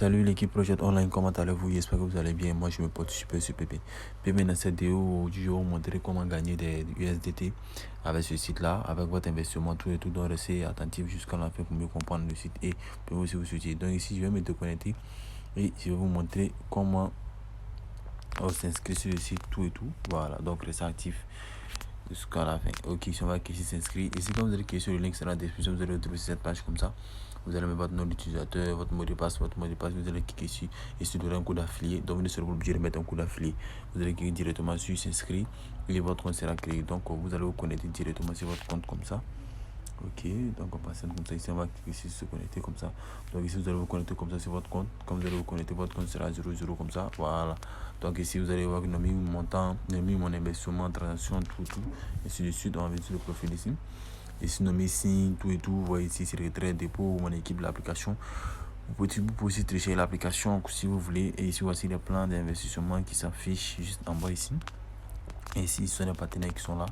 Salut l'équipe Projet Online, comment allez-vous? J'espère que vous allez bien. Moi, je me porte super Pépé. Pépé, dans cette vidéo du jour, vous montrer comment gagner des USDT avec ce site-là, avec votre investissement, tout et tout. Donc, restez attentif jusqu'à la fin pour mieux comprendre le site et pour aussi vous soutenir. Donc, ici, je vais me déconnecter et je vais vous montrer comment on s'inscrit sur le site, tout et tout. Voilà, donc restez actif jusqu'à la fin. Ok, si on va ici s'inscrire. Ici, quand vous allez cliquer sur le link, c'est dans la description, vous allez retrouver cette page comme ça. Vous allez mettre votre nom d'utilisateur, votre mot de passe, vous allez cliquer ici et sur un coup d'affilié. Donc vous ne serez pas obligé de mettre un coup d'affilié. Vous allez cliquer directement sur s'inscrire et votre compte sera créé. Donc vous allez vous connecter directement sur votre compte comme ça. Ok, donc on passe comme ça. Ici, on va cliquer ici se connecter comme ça. Donc ici, vous allez vous connecter comme ça sur votre compte. Quand vous allez vous connecter, votre compte sera 00 comme ça. Voilà. Donc ici, vous allez voir que nous avons mis mon montant, nous avons mis mon investissement, transaction, tout. Et sur le sud, on va venir sur le profil ici. Ici, nous avons mis signe, tout et tout. Vous voyez ici, c'est retrait, dépôt, mon équipe, l'application. Vous pouvez aussi télécharger l'application si vous voulez. Et ici, voici les plans d'investissement qui s'affichent juste en bas ici. Et ici, ce sont les partenaires qui sont là.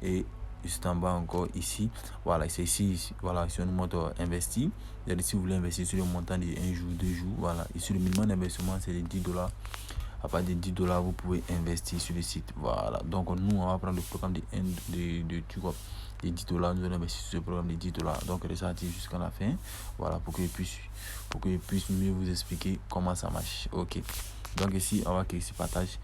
Et juste en bas encore ici, voilà, c'est ici, voilà, si on nous montre investi, si vous voulez investir sur le montant de 1 jour, 2 jours, voilà, ici le minimum d'investissement c'est de 10 $. À partir de 10 $, vous pouvez investir sur le site, voilà. Donc nous on va prendre le programme de 10 $, nous allons investir sur ce programme de 10 $. Donc restez actif jusqu'à la fin, voilà, pour que je puisse mieux vous expliquer comment ça marche. Ok, donc ici on va cliquer sur partage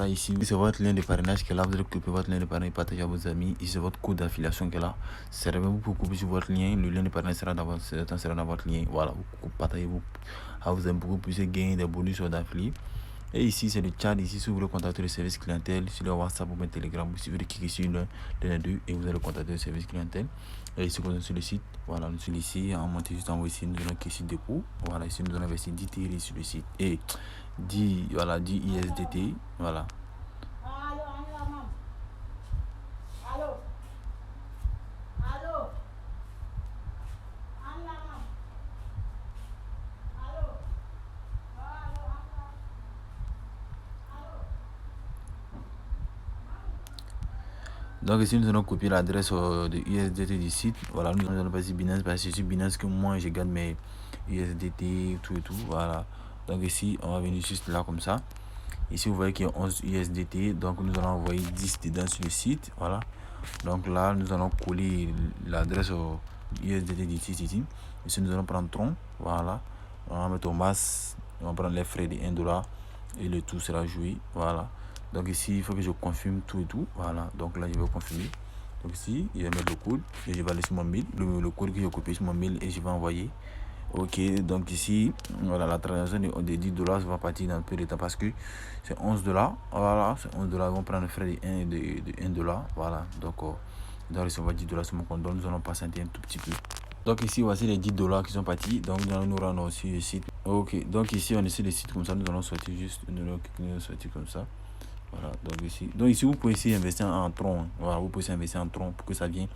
ici, c'est votre lien de parrainage qui est là. Vous allez cliquer votre lien de parrainage, partager à vos amis. Ici c'est votre code d'affiliation qui est là. Servez-vous pour couper sur votre lien. Le lien de parrainage sera dans votre lien. Voilà, vous partagez-vous à vos amis pour que vous puissiez gagner des bonus sur d'affiliés. Et ici c'est le chat. Ici si vous voulez contacter le service clientèle sur le WhatsApp ou le Telegram, vous suffit de cliquer sur l'un des deux et vous allez contacter le service clientèle. Et ici sur le site, voilà, nous sommes ici, on monte juste en haut ici, nous allons cliquer sur dépôt. Voilà, ici nous allons investir 10 TRI sur le site et 10 USDT, voilà. Donc ici nous allons copier l'adresse de USDT du site. Voilà, nous allons passer Binance parce que c'est sur Binance que moi je garde mes USDT, tout et tout. Voilà. Donc ici on va venir juste là comme ça. Ici vous voyez qu'il y a 11 USDT. Donc nous allons envoyer 10 dedans sur le site. Voilà. Donc là nous allons coller l'adresse USDT du site ici. Ici nous allons prendre Tron. Voilà. On va mettre au masse. On va prendre les frais de 1 $. Et le tout sera joué. Voilà. Donc ici il faut que je confirme tout et tout. Voilà, donc là je vais confirmer. Donc ici je vais mettre le code et je vais aller sur mon mail, le code que j'ai copié sur mon mail et je vais envoyer. Ok, donc ici voilà, la transaction de 10 $, va partir dans peu de temps parce que c'est 11 $. Voilà, c'est 11 $. Ils vont prendre le frais de 1 $. Voilà, donc on doit recevoir 10 $ sur mon compte. Donc nous allons patienter un tout petit peu. Donc ici voici les 10 $ qui sont partis. Donc nous allons nous rendre sur le site. Ok, donc ici on est sur le site comme ça. Nous allons sortir juste, nous allons sortir comme ça. Voilà, donc ici vous pouvez ici investir en tronc. Voilà, vous pouvez investir en tronc pour que ça vienne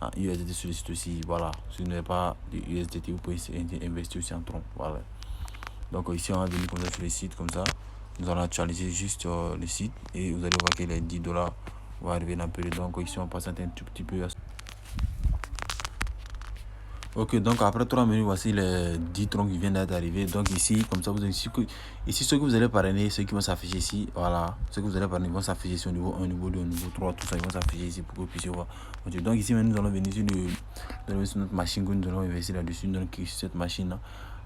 en USDT sur le site aussi. Voilà, si vous n'avez pas de USDT, vous pouvez investir aussi en tronc. Voilà, donc ici on va venir comme ça sur le site comme ça. Nous allons actualiser juste le site et vous allez voir que les 10 $ vont arriver dans peu. Donc ici on passe un tout petit peu. Ok, donc après 3 minutes, voici les 10 troncs qui viennent d'être arrivés. Donc ici, comme ça, vous avez ici ceux que vous allez parrainer, ceux qui vont s'afficher ici, voilà, ceux que vous allez parrainer vont s'afficher ici au niveau 1, niveau 2, au niveau 3, tout ça, ils vont s'afficher ici pour que vous puissiez voir. Donc ici, nous allons venir sur notre machine que nous allons investir là-dessus. Nous allons cliquer sur cette machine-là,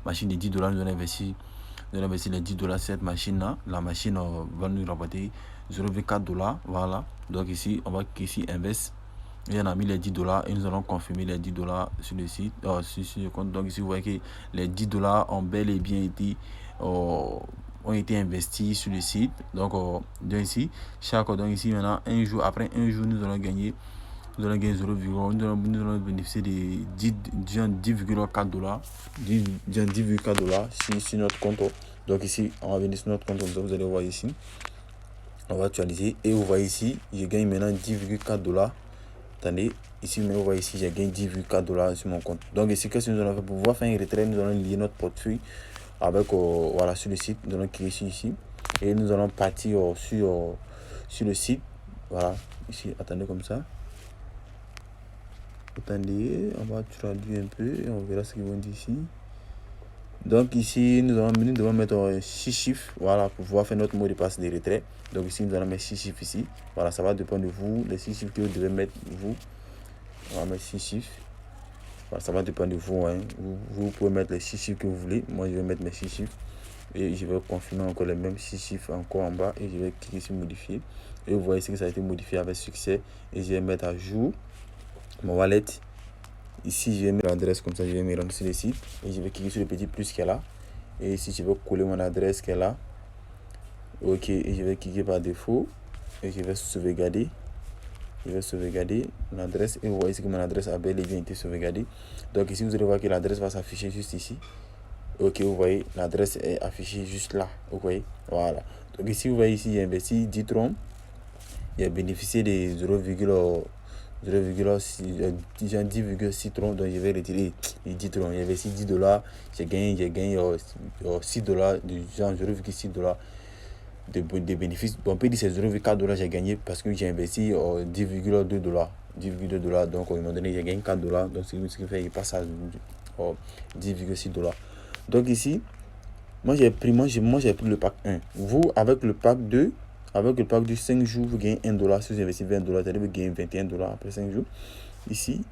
machine de 10 $, nous allons investir les 10 $ sur cette machine-là. La machine va nous rapporter 0,4 $, voilà. Donc ici, on va cliquer ici, invest. Et on a mis les 10 $ et nous allons confirmer les 10 $ sur le site, sur le compte. Donc ici vous voyez que les 10 $ ont bel et bien été investis sur le site. Donc ici donc ici maintenant après un jour nous allons gagner 0, nous allons bénéficier de 10,4 $, 10,4 $ sur notre compte. Donc ici on va venir sur notre compte, vous allez voir ici, on va actualiser et vous voyez ici je gagne maintenant 10,4 $. Attendez, ici, vous voyez ici, j'ai gagné 10,4 $ sur mon compte. Donc ici, qu'est-ce que nous allons faire pour pouvoir faire un retrait? Nous allons lier notre portefeuille avec, voilà, sur le site. Nous allons cliquer ici et nous allons partir sur le site. Voilà, ici, attendez comme ça. Attendez, on va traduire un peu et on verra ce qu'ils vont dire ici. Donc ici, nous devons mettre 6 chiffres, voilà, pour pouvoir faire notre mot de passe de retrait. Donc ici, nous allons mettre 6 chiffres ici. Voilà, ça va dépendre de vous, les 6 chiffres que vous devez mettre, vous. On va mettre 6 chiffres. Voilà, ça va dépendre de vous, hein. Vous pouvez mettre les 6 chiffres que vous voulez. Moi, je vais mettre mes 6 chiffres. Et je vais confirmer encore les mêmes 6 chiffres encore en bas. Et je vais cliquer sur modifier. Et vous voyez ici que ça a été modifié avec succès. Et je vais mettre à jour mon wallet. Ici, je vais mettre l'adresse comme ça, je vais me rendre sur le site. Et je vais cliquer sur le petit plus qui est là. Et ici, je vais coller mon adresse qui est là. Ok, et je vais cliquer par défaut. Et je vais sauvegarder. Je vais sauvegarder mon adresse. Et vous voyez ici que mon adresse a bel et bien été sauvegardée. Donc ici, vous allez voir que l'adresse va s'afficher juste ici. Ok, vous voyez, l'adresse est affichée juste là. Vous voyez, voilà. Donc ici, vous voyez ici, j'ai investi 10 troncs. Il a bénéficié des 10,6 troncs, donc je vais retirer les 10 troncs. J'ai investi $10, j'ai gagné $6, genre 0,6 $ de bénéfices. Bon, on peut dire que c'est 0,4 $, j'ai gagné parce que j'ai investi 10,2 $. 10,2 $. Donc, à un moment donné, j'ai gagné 4 $. Donc, ce qui fait qu'il passe à 10,6 $. Donc, ici, moi, j'ai pris le pack 1. Vous, avec le pack 2, avec le pack du 5 jours, vous gagnez 1 $. Si vous investissez 20 $, vous gagnez 21 $ après 5 jours. Ici,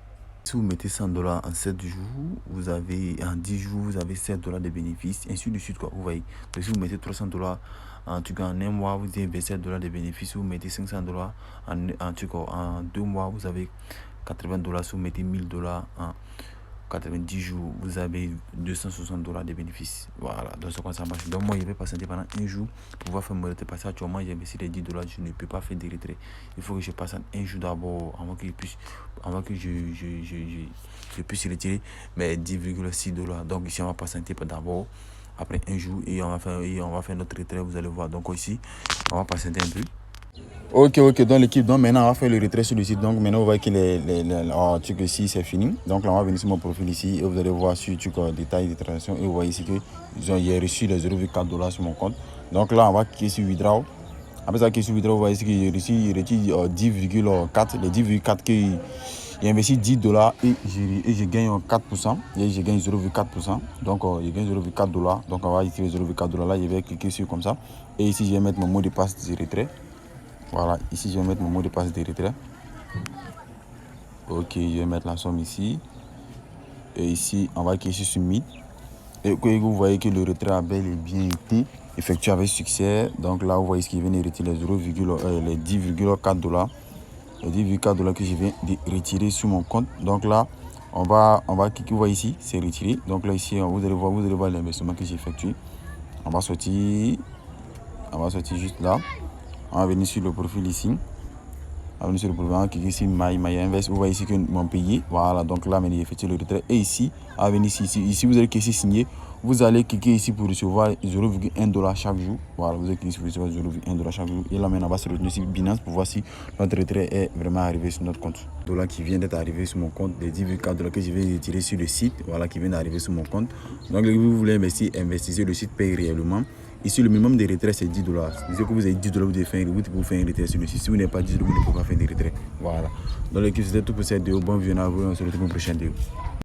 si vous mettez 100 $ en 7 jours, en 10 jours, vous avez 7 $ de bénéfices, ainsi de suite, quoi. Vous voyez. Donc, si vous mettez 300 $, en tout cas, en un mois, vous avez 27 $ de bénéfices. Si vous mettez 500 $, en 2 mois, vous avez 80 $. Si vous mettez 1000 $ en 90 jours, vous avez 260 $ de bénéfices. Voilà, donc c'est comme ça marche. Donc moi, je vais patienter pendant un jour pour pouvoir faire mon retrait. Parce qu'actuellement, j'ai investi les 10 $, je ne peux pas faire des retraits. Il faut que je passe un jour d'abord avant que je puisse retirer mes 10,6 $. Donc ici, on va patienter d'abord après un jour et on va faire notre retrait, vous allez voir. Donc ici, on va patienter un peu. Ok, dans l'équipe, donc maintenant on va faire le retrait sur le site. Donc maintenant vous voyez que ici c'est fini. Donc là on va venir sur mon profil ici et vous allez voir sur détails de transactions et vous voyez ici que j'ai reçu les 0,4 $ sur mon compte. Donc là on va cliquer sur withdraw. Après ça, cliquer sur withdraw, vous voyez ici que j'ai reçu 10,4, les 10,4 que j'ai investi 10 $ et je gagne 4%. Et je gagne 0,4%. Donc je gagne 0,4 $. Donc on va écrire 0,4 $ là, je vais cliquer sur comme ça. Et ici je vais mettre mon mot de passe de retrait. Voilà, ici je vais mettre mon mot de passe de retrait. Ok, je vais mettre la somme ici. Et ici, on va cliquer sur Submit. Et vous voyez que le retrait a bel et bien été effectué avec succès. Donc là, vous voyez ce qui vient de retirer les 10,4 $. Les 10,4 $ que je viens de retirer sur mon compte. Donc là, on va cliquer, vous voyez ici, c'est retiré. Donc là, ici, vous allez voir l'investissement que j'ai effectué. On va sortir juste là. On va venir sur le profil ici. On va venir sur le profil, on va cliquer sur My Invest. Vous voyez ici que m'ont payé. Voilà, donc là, maintenant, j'ai effectué le retrait. Et ici, on va venir ici, vous allez cliquer sur signer. Vous allez cliquer ici pour recevoir 0,1 $ chaque jour. Voilà, vous allez cliquer sur recevoir 0,1 $ chaque jour. Et là, maintenant, on va se retourner sur Binance pour voir si notre retrait est vraiment arrivé sur notre compte. Dollar qui vient d'être arrivé sur mon compte, les 10,4 $ que je vais retirer sur le site. Voilà, qui vient d'arriver sur mon compte. Donc, si vous voulez investir, investissez, le site paye réellement. Ici, le minimum de retrait, c'est 10 $. Si que vous avez 10 $, vous devez faire un retrait sur le site. Si vous n'avez pas 10 $, vous ne pouvez pas faire des retraits. Voilà. Donc, l'équipe, c'était tout pour cette vidéo. Bonne vidéo à vous. On se retrouve pour une prochaine vidéo.